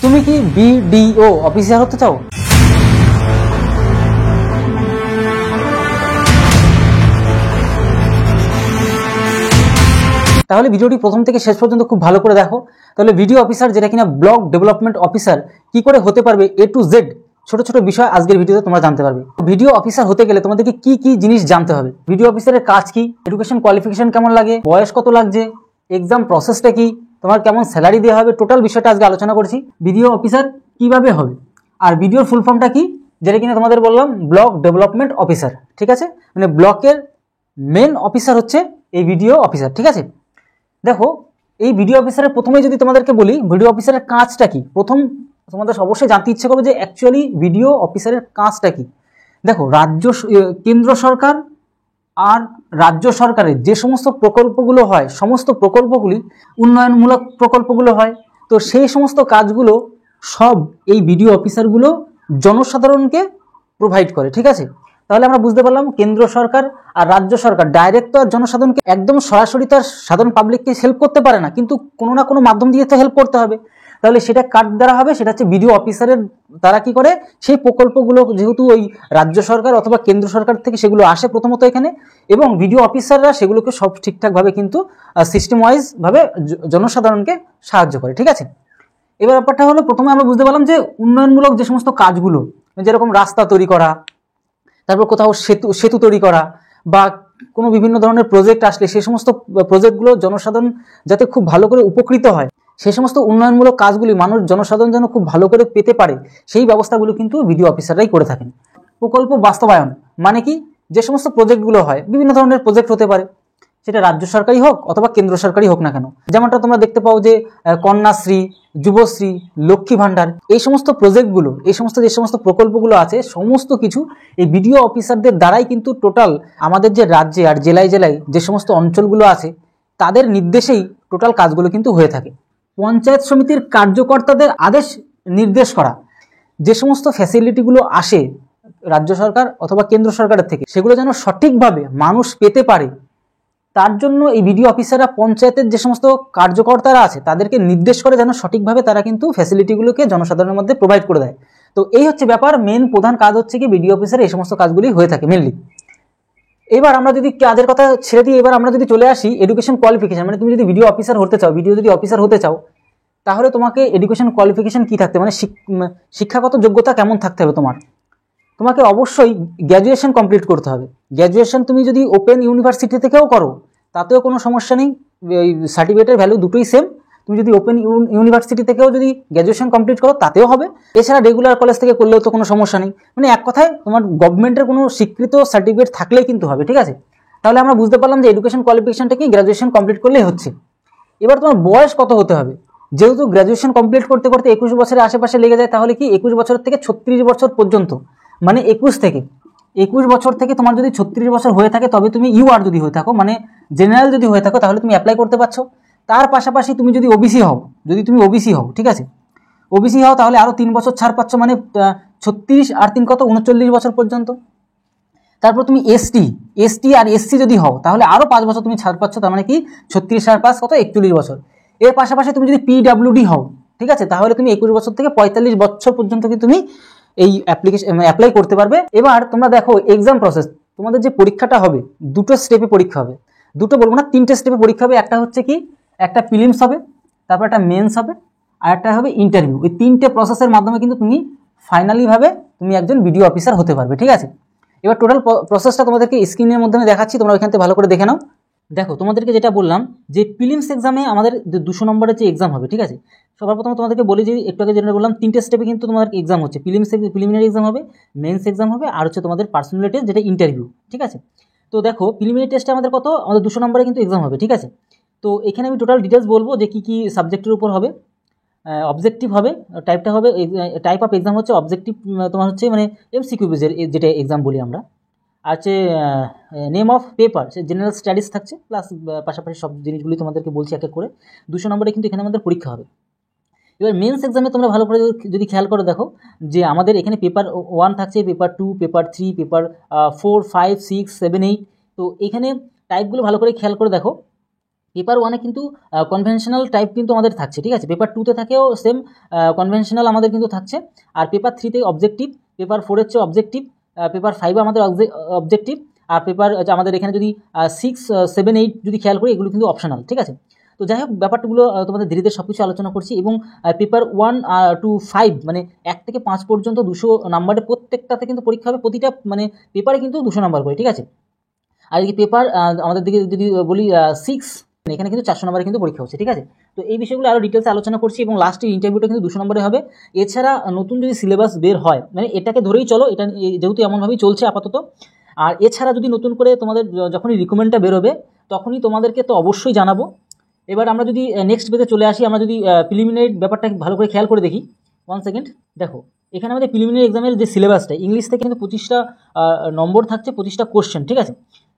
তুমি কি BDO officer হতে চাও? তাহলে ভিডিওটি প্রথম থেকে শেষ পর্যন্ত খুব ভালো করে দেখো। তাহলে ভিডিও অফিসার, যেটা কিনা ব্লক ডেভেলপমেন্ট অফিসার, কি করে হতে পারবে A to Z ছোট ছোট বিষয় আজকের ভিডিওতে তোমরা জানতে পারবে। ভিডিও অফিসার হতে গেলে তোমাদেরকে কি কি জিনিস জানতে হবে, ভিডিও অফিসারের কাজ কি, এডুকেশন কোয়ালিফিকেশন কেমন লাগে, বয়স কত লাগছে, এক্সাম প্রসেসটা কি, তোমার কেমন স্যালারি দেওয়া হবে, টোটাল বিষয়টা আজকে আলোচনা করছি। ভিডিও অফিসার কিভাবে হবে, আর ভিডিওর ফুল ফর্মটা কি, যেটা কিনা তোমাদের বললাম ব্লক ডেভেলপমেন্ট অফিসার। ঠিক আছে, মানে ব্লকের মেন অফিসার হচ্ছে এই ভিডিও অফিসার। ঠিক আছে, দেখো এই ভিডিও অফিসারের প্রথমে যদি তোমাদেরকে বলি ভিডিও অফিসারের কাজটা কি, প্রথম তোমাদের অবশ্যই জানতে ইচ্ছে করবে যে অ্যাকচুয়ালি ভিডিও অফিসারের কাজটা কি। দেখো কেন্দ্র সরকার আর রাজ্য সরকারের যে সমস্ত প্রকল্পগুলো হয়, সমস্ত প্রকল্পগুলি উন্নয়নমূলক প্রকল্পগুলো হয়, তো সেই সমস্ত কাজগুলো সব এই ভিডিও অফিসারগুলো জনসাধারণকে প্রোভাইড করে। ঠিক আছে, তাহলে আমরা বুঝতে পারলাম কেন্দ্র সরকার আর রাজ্য সরকার ডাইরেক্ট তো আর জনসাধারণকে একদম সরাসরি তার সাধারণ পাবলিককে হেল্প করতে পারে না, কিন্তু কোনো না কোনো মাধ্যম দিয়ে তো হেল্প করতে হবে। তাহলে সেটা কার দ্বারা হবে, সেটা হচ্ছে ভিডিও অফিসারের। তারা কি করে, সেই প্রকল্পগুলো যেহেতু ওই রাজ্য সরকার অথবা কেন্দ্র সরকার থেকে সেগুলো আসে প্রথমত এখানে, এবং ভিডিও অফিসাররা সেগুলোকে সব ঠিকঠাকভাবে কিন্তু সিস্টেম ওয়াইজ ভাবে জনসাধারণকে সাহায্য করে। ঠিক আছে, এবার ব্যাপারটা হলো প্রথমে আমরা বুঝতে পারলাম যে উন্নয়নমূলক যে সমস্ত কাজগুলো, যেরকম রাস্তা তৈরি করা, তারপর কোথাও সেতু তৈরি করা, বা কোনো বিভিন্ন ধরনের প্রজেক্ট আসলে সেই সমস্ত প্রজেক্টগুলো জনসাধারণ যাতে খুব ভালো করে উপকৃত হয়, সেই সমস্ত উন্নয়নমূলক কাজগুলি মানুষ জনসাধারণ যেন খুব ভালো করে পেতে পারে, সেই ব্যবস্থাগুলো কিন্তু ভিডিও অফিসাররাই করে থাকেন। প্রকল্প বাস্তবায়ন মানে কি, যে সমস্ত প্রজেক্টগুলো হয়, বিভিন্ন ধরনের প্রজেক্ট হতে পারে, সেটা রাজ্য সরকারি হোক অথবা কেন্দ্র সরকারি হোক না কেন, যেমনটা তোমরা দেখতে পাও যে কন্যাশ্রী, যুবশ্রী, লক্ষ্মী ভাণ্ডার, এই সমস্ত প্রজেক্টগুলো, এই সমস্ত যে সমস্ত প্রকল্পগুলো আছে, সমস্ত কিছু এই ভিডিও অফিসারদের দ্বারাই কিন্তু টোটাল আমাদের যে রাজ্যে আর জেলায় জেলায় যে সমস্ত অঞ্চলগুলো আছে তাদের নির্দেশেই টোটাল কাজগুলো কিন্তু হয়ে থাকে। পঞ্চায়েত সমিতির কার্যকর্তাদের আদেশ নির্দেশ করা, যে সমস্ত ফ্যাসিলিটিগুলো আসে রাজ্য সরকার অথবা কেন্দ্র সরকারের থেকে, সেগুলো যেন সঠিকভাবে মানুষ পেতে পারে, তার জন্য এই ভিডিও অফিসাররা পঞ্চায়েতের যে সমস্ত কার্যকর্তারা আছে তাদেরকে নির্দেশ করে যেন সঠিকভাবে তারা কিন্তু ফ্যাসিলিটিগুলোকে জনসাধারণের মধ্যে প্রোভাইড করে দেয়। তো এই হচ্ছে ব্যাপার, মেন প্রধান কাজ হচ্ছে কি ভিডিও অফিসার এই সমস্ত কাজগুলি হয়ে থাকে মেনলি। এবার আমরা যদি কাজের কথা ছেড়ে দিই, এবার আমরা যদি চলে আসি এডুকেশন কোয়ালিফিকেশন, মানে তুমি যদি ভিডিও অফিসার হতে চাও, ভিডিও যদি অফিসার হতে চাও, তাহলে তোমাকে এডুকেশন কোয়ালিফিকেশন কি থাকতে, মানে শিক্ষাগত যোগ্যতা কেমন থাকতে হবে তোমাকে অবশ্যই গ্র্যাজুয়েশন কমপ্লিট করতে হবে। গ্র্যাজুয়েশন তুমি যদি ওপেন ইউনিভার্সিটি থেকেও করো তাতেও কোনো সমস্যা নেই, এই সার্টিফিকেটের ভ্যালু দুটোই সেম। তুমি যদি ওপেন ইউনিভার্সিটি থেকেও যদি গ্র্যাজুয়েশন কমপ্লিট করো তাতেও হবে, এছাড়া রেগুলার কলেজ থেকে করলেও তো কোনো সমস্যা নেই। মানে এক কথায় তোমার গভর্নমেন্টের কোনো স্বীকৃত সার্টিফিকেট থাকলেই কিন্তু হবে। ঠিক আছে, তাহলে আমরা বুঝতে পারলাম যে এডুকেশন কোয়ালিফিকেশনটা কি, গ্র্যাজুয়েশন কমপ্লিট করলেই হচ্ছে। এবার তোমার বয়স কত হতে হবে, যেহেতু গ্র্যাজুয়েশন কমপ্লিট করতে করতে 21 বছরের আশেপাশে লেগে যায়, তাহলে কি 21 বছর থেকে 36 বছর পর্যন্ত, মানে 21 বছর থেকে তোমার যদি 36 বছর হয়ে থাকে তবে তুমি ইউআর যদি হয়ে থাকো, মানে জেনারেল যদি হয়ে থাকো, তাহলে তুমি অ্যাপ্লাই করতে পারছো। তার পাশাপাশি তুমি যদি ওবিসি হও, ঠিক আছে, ওবিসি হও তাহলে আরও 3 বছর ছাড় পাচ্ছ, মানে 36 আর 3 কত 39 বছর পর্যন্ত। তারপর তুমি এসটি আর এসসি যদি হও তাহলে আরও 5 বছর তুমি ছাড় পাচ্ছ, তার মানে কি 36 আর 5 কত 41 বছর। এর পাশাপাশি তুমি যদি পিডাব্লিউডি হও, ঠিক আছে, তাহলে তুমি 21 বছর থেকে 45 বছর পর্যন্ত কি তুমি এই অ্যাপ্লাই করতে পারবে। এবার তোমরা দেখো এক্সাম প্রসেস, তোমাদের যে পরীক্ষাটা হবে দুটো স্টেপে পরীক্ষা হবে, দুটো বলবো না 3টে স্টেপে পরীক্ষা হবে। একটা হচ্ছে কি, একটা প্রিলিমস হবে, তারপর একটা মেন্স হবে, আর একটা হবে ইন্টারভিউ। এই 3টে প্রসেসের মাধ্যমে কিন্তু তুমি ফাইনালি ভাবে তুমি একজন ভিডিও অফিসার হতে পারবে। ঠিক আছে, এবার টোটাল প্রসেসটা তোমাদেরকে স্ক্রিনের মাধ্যমে দেখাচ্ছি, তোমরা ওইখান থেকে ভালো করে দেখে নাও। দেখো তোমাদেরকে যেটা বললাম যে প্রিলিমস এক্সামে আমাদের 200 নম্বরের যে এক্সাম হবে, ঠিক আছে, সবার প্রথমে তোমাদেরকে বলি যে একটু আগে যেটা বললাম 3টে স্টেপে কিন্তু তোমাদের এক্সাম হচ্ছে, প্রিলিমিনারি এক্সাম হবে, মেন্স এক্সাম হবে, আর হচ্ছে তোমাদের পার্সোনাল টেস্ট যেটা ইন্টারভিউ। ঠিক আছে, তো দেখো প্রিলিমিনারি টেস্টে আমাদের 200 নম্বরে কিন্তু এক্সাম হবে। ঠিক আছে, তো এখানে আমি টোটাল ডিটেলস বলবো যে কী সাবজেক্টের উপর হবে। অবজেক্টিভ হবে, টাইপটা হবে, টাইপ অফ এক্সাম হচ্ছে অবজেক্টিভ, তোমার হচ্ছে মানে এমসিকিউ বেজের যেটা এক্সাম বলি আমরা। আছে name of paper, say general studies থাকছে, প্লাস পাশাপাশি সব জিনিসগুলি তোমাদেরকে বলছি এক এক করে। 200 নম্বরে কিন্তু এখানে আমাদের পরীক্ষা হবে। এবার মেন্স এক্সামে তোমরা ভালো করে যদি খেয়াল করে দেখো যে আমাদের এখানে পেপার 1 থাকছে, পেপার 2, পেপার 3, পেপার 4, 5, 6, 7, 8। তো এখানে টাইপগুলো ভালো করে খেয়াল করে দেখো। পেপার 1-এ কিন্তু কনভেনশনাল টাইপ কিন্তু আমাদের থাকছে, ঠিক আছে। পেপার 2-তে থাকেও সেম কনভেনশনাল আমাদের কিন্তু থাকছে। আর পেপার 3-তে অবজেক্টিভ, পেপার 4-এর চেয়ে অবজেক্টিভ, পেপার 5-এ আমাদের অবজেক্টিভ, আর পেপার আমাদের এখানে যদি 6, 7, 8 যদি খেয়াল করি এগুলো কিন্তু অপশনাল, ঠিক আছে। তো যাই হোক ব্যাপারগুলো তোমাদের ধীরে ধীরে সব কিছু আলোচনা করছি। এবং পেপার 1 to 5 মানে 1 থেকে 5 পর্যন্ত 200 নাম্বারের প্রত্যেকটাতে কিন্তু পরীক্ষা হবে, প্রতিটা মানে পেপারে কিন্তু 200 নাম্বার করে, ঠিক আছে। আর এই পেপার আমাদের দিকে যদি বলি 6, এখানে কিন্তু 400 নম্বরে কিন্তু পরীক্ষা হচ্ছে, ঠিক আছে। তো এই বিষয়গুলো আরও ডিটেলসে আলোচনা করছি এবং লাস্টের ইন্টারভিউটা কিন্তু 200 নম্বরে হবে। এছাড়া নতুন যদি সিলেবাস বের হয়, মানে এটাকে ধরেই চলো, এটা যেহেতু এমনভাবেই চলছে আপাতত। আর এছাড়া যদি নতুন করে তোমাদের যখনই রিকমেন্ডটা বেরোবে তখনই তোমাদেরকে তো অবশ্যই জানাবো। এবার আমরা যদি নেক্সট পেজে চলে আসি, আমরা যদি প্রিলিমিনারি ব্যাপারটা ভালো করে খেয়াল করে দেখি। 1 সেকেন্ড, দেখো এখানে আমাদের প্রিলিমিনারি এক্সামের যে সিলেবাসটা, ইংলিশ থেকে কিন্তু 25টা নম্বর থাকছে, 25টা কোশ্চেন, ঠিক আছে।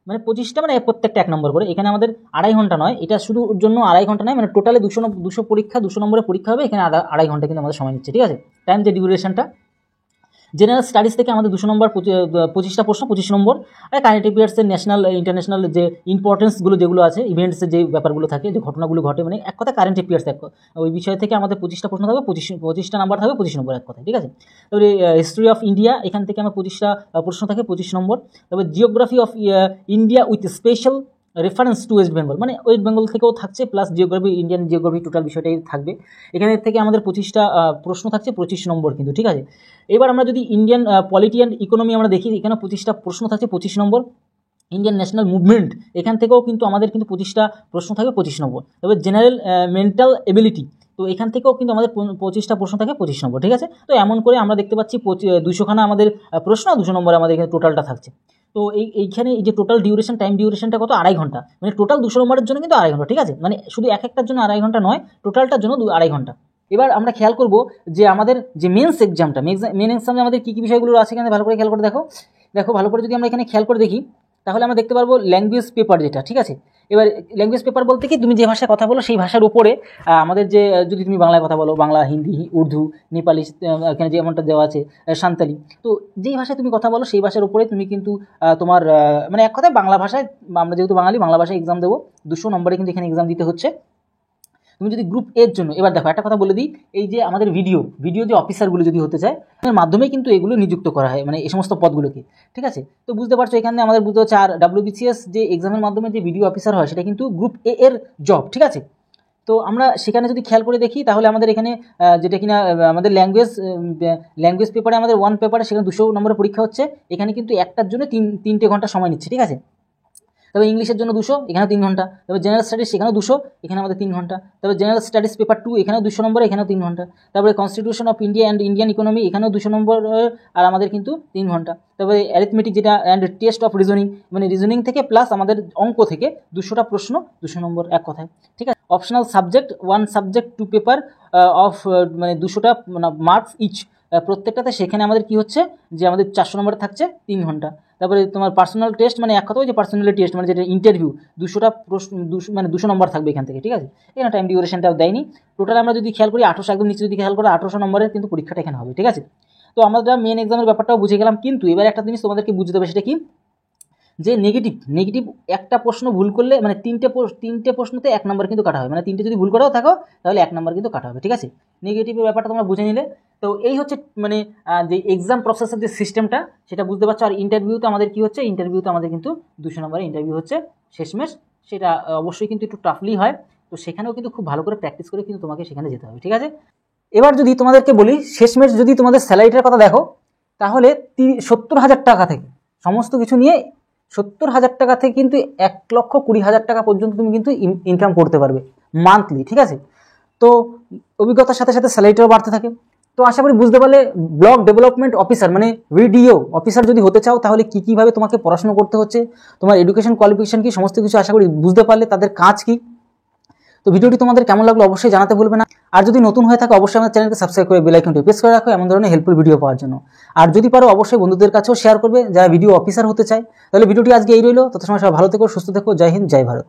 মানে 25টা মানে প্রত্যেকটা 1 নম্বর করে। এখানে আমাদের 2.5 ঘন্টা নয়, এটা শুধু জন্য 2.5 ঘন্টা নয়, মানে টোটালে 200 পরীক্ষা, 200 নম্বরের পরীক্ষা হবে, এখানে 2.5 ঘন্টা কিন্তু আমাদের সময় নিচ্ছে, ঠিক আছে, টাইম যে ডিউরেশনটা। জেনারেল স্টাডিজ থেকে আমাদের 200 নম্বর 25টা প্রশ্ন, 25 নম্বর। আর কারেন্ট অ্যাফেয়ার্সের ন্যাশনাল ইন্টারন্যাশনাল যে ইম্পর্টেন্সগুলো যেগুলো আছে, ইভেন্টসের যে ব্যাপারগুলো থাকে, যে ঘটনাগুলো ঘটে, মানে এক কথা কারেন্ট অ্যাফেয়ার্স, ওই বিষয় থেকে আমাদের 25টা প্রশ্ন থাকবে, 25টা নাম্বার থাকবে, 25 নম্বর, এক কথা, ঠিক আছে। তারপরে হিস্ট্রি অফ ইন্ডিয়া, এখান থেকে আমার 25টা প্রশ্ন থাকে, 25 নম্বর। তারপরে geography of India with special reference to West Bengal, মানে ওয়েস্ট বেঙ্গল থেকেও থাকছে, plus geography, Indian geography, total বিষয়টাই থাকবে। এখানে থেকে আমাদের 25টা প্রশ্ন থাকছে, 25 নম্বর কিন্তু, ঠিক আছে। এবার আমরা যদি ইন্ডিয়ান পলিটি অ্যান্ড ইকোনমি আমরা দেখি, এখানে 25টা প্রশ্ন থাকছে, 25 নম্বর। ইন্ডিয়ান ন্যাশনাল মুভমেন্ট, এখান থেকেও কিন্তু আমাদের কিন্তু 25টা প্রশ্ন থাকবে, 25 নম্বর। তবে জেনারেল মেন্টাল এবিলিটি, তো এখান থেকেও কিন্তু আমাদের 25টা প্রশ্ন থাকে, 25 নম্বর, ঠিক আছে। তো এমন করে আমরা দেখতে পাচ্ছি 200খানা আমাদের প্রশ্ন, 200 নম্বরে আমাদের এখানে টোটালটা থাকছে। তো এইখানে এই যে টোটাল ডিউরেশন, টাইম ডিউরেশনটা কত, 2.5 ঘন্টা, মানে টোটাল 200 নম্বরের জন্য কিন্তু 2.5 ঘন্টা, ঠিক আছে। মানে শুধু এক একটার জন্য 2.5 ঘন্টা নয়, টোটালটার জন্য 2.5 ঘন্টা। এবার আমরা খেয়াল করব যে আমাদের যে মেন্স এক্সামটা, মেন এক্সামে আমাদের কী কী বিষয়গুলো আছে এখানে ভালো করে খেয়াল করে দেখো ভালো করে যদি আমরা এখানে খেয়াল করে দেখি, তাহলে আমরা দেখতে পারবো ল্যাঙ্গুয়েজ পেপার যেটা, ঠিক আছে। এবার ল্যাঙ্গুয়েজ পেপার বলতে কি, তুমি যে ভাষায় কথা বলো সেই ভাষার উপরে আমাদের যে, যদি তুমি বাংলায় কথা বলো, বাংলা, হিন্দি, উর্দু, নেপালি, এখানে যে এমনটা দেওয়া আছে সাঁওতালি, তো যেই ভাষায় তুমি কথা বলো সেই ভাষার উপরে তুমি কিন্তু তোমার মানে এক কথায় বাংলা ভাষায়, আমরা যেহেতু বাঙালি, বাংলা ভাষায় এক্সাম দেবো, 200 নম্বরে কিন্তু এখানে এক্সাম দিতে হচ্ছে। তুমি যদি গ্রুপ এর জন্য, এবার দেখো একটা কথা বলে দিই, এই যে আমাদের ভিডিও যে অফিসারগুলো যদি হতে চায়, এর মাধ্যমে কিন্তু এগুলো নিযুক্ত করা হয়, মানে এই সমস্ত পদগুলোকে, ঠিক আছে। তো বুঝতে পারছো এখানে আমাদের বুঝতে হচ্ছে, আর WBCS যে এক্সামের মাধ্যমে যে ভিডিও অফিসার হয় সেটা কিন্তু গ্রুপ এ এর জব, ঠিক আছে। তো আমরা সেখানে যদি খেয়াল করে দেখি, তাহলে আমাদের এখানে যেটা কিনা আমাদের ল্যাঙ্গুয়েজ পেপারে, আমাদের 1 পেপারে সেখানে 200 নম্বরের পরীক্ষা হচ্ছে, এখানে কিন্তু একটার জন্য 3টে ঘন্টা সময় নিচ্ছে, ঠিক আছে। তবে ইংলিশের জন্য 200, এখানেও 3 ঘন্টা। তবে জেনারেল স্টাডিজ সেখানেও 200, এখানে আমাদের 3 ঘন্টা। তবে জেনারেল স্টাডিজ পেপার 2 এখানেও 200 নম্বর, এখানেও 3 ঘন্টা। তারপরে constitution of India and Indian economy, এখানেও 200 নম্বর, আর আমাদের কিন্তু 3 ঘন্টা। তারপরে অ্যারিথমেটিক যেটা অ্যান্ড টেস্ট অফ রিজনিং, মানে রিজনিং থেকে প্লাস আমাদের অঙ্ক থেকে 200টা প্রশ্ন, 200 নম্বর, এক কথায়, ঠিক আছে। Optional subject 1 subject 2 paper of মানে 200টা মার্কস ইচ প্রত্যেকটাতে, সেখানে আমাদের কি হচ্ছে যে আমাদের 400 নম্বরে থাকছে 3 ঘন্টা। তারপরে তোমার পার্সোনাল টেস্ট, মানে এক কথা যে পার্সোনালিটি টেস্ট, মানে যেটা ইন্টারভিউ, 200টা প্রশ্ন, মানে 200 নম্বর থাকবে এখান থেকে, ঠিক আছে। এখানে টাইম ডিউরেশনটাও দেয়নি। টোটাল আমরা যদি খেয়াল করি 1800, একদম নিচে যদি খেয়াল করে 1800 নম্বরের কিন্তু পরীক্ষাটা এখানে হবে, ঠিক আছে। তো আমরা মেন এক্সামের ব্যাপারটাও বুঝে গেলাম, কিন্তু এবার একটা জিনিস তোমাদেরকে বুঝতে হবে, সেটা কি, যে নেগেটিভ একটা প্রশ্ন ভুল করলে, মানে তিনটে প্রশ্নতে 1 নম্বর কিন্তু কাটা হবে, মানে 3টে যদি ভুল করেও থাকো তাহলে 1 নম্বর কিন্তু কাটা হবে, ঠিক আছে। নেগেটিভের ব্যাপারটা তোমরা বুঝে নিলে। তো এই হচ্ছে মানে যে এক্সাম প্রসেসের যে সিস্টেমটা, সেটা বুঝতে পারছো। আর ইন্টারভিউতে আমাদের কি হচ্ছে, ইন্টারভিউতে আমাদের কিন্তু 200 নম্বরের ইন্টারভিউ হচ্ছে শেষমেশ, সেটা অবশ্যই কিন্তু একটু টাফলি হয়। তো সেখানেও কিন্তু খুব ভালো করে প্র্যাকটিস করে কিন্তু তোমাকে সেখানে যেতে হবে, ঠিক আছে। এবার যদি তোমাদেরকে বলি, শেষমেশ যদি তোমাদের স্যালারিটার কথা দেখো, তাহলে 70,000 টাকা থেকে সমস্ত কিছু নিয়ে 70,000 টাকা থেকে কিন্তু 1,20,000 টাকা পর্যন্ত তুমি কিন্তু ইনকাম করতে পারবে মান্থলি, ঠিক আছে। তো অভিজ্ঞতার সাথে সাথে স্যালারিটাও বাড়তে থাকে। তো আশা করি বুঝতে পারলে, ব্লক ডেভেলপমেন্ট অফিসার মানে ভিডিও অফিসার যদি হতে চাও, তাহলে কীভাবে তোমাকে পড়াশোনা করতে হচ্ছে, তোমার এডুকেশন কোয়ালিফিকেশন কি, সমস্ত কিছু আশা করি বুঝতে পারলে, তাদের কাজ কি। তো ভিডিওটি তোমাদের কেমন লাগলো অবশ্যই জানাতে ভুলবে না। আর যদি নতুন হয়ে থাকে অবশ্যই আমাদের চ্যানেলকে সাবস্ক্রাইব করে বেল আইকনটি প্রেস করে রাখো এমন ধরনের হেল্পফুল ভিডিও পাওয়ার জন্য। আর যদি পারো অবশ্যই বন্ধুদের কাছেও শেয়ার করবে যারা ভিডিও অফিসার হতে চায়। তাহলে ভিডিওটি আজকে এই রইলো। তত সময় সবাই ভালো থেকো, সুস্থ থেকো। জয় হিন্দ, জয় ভারত।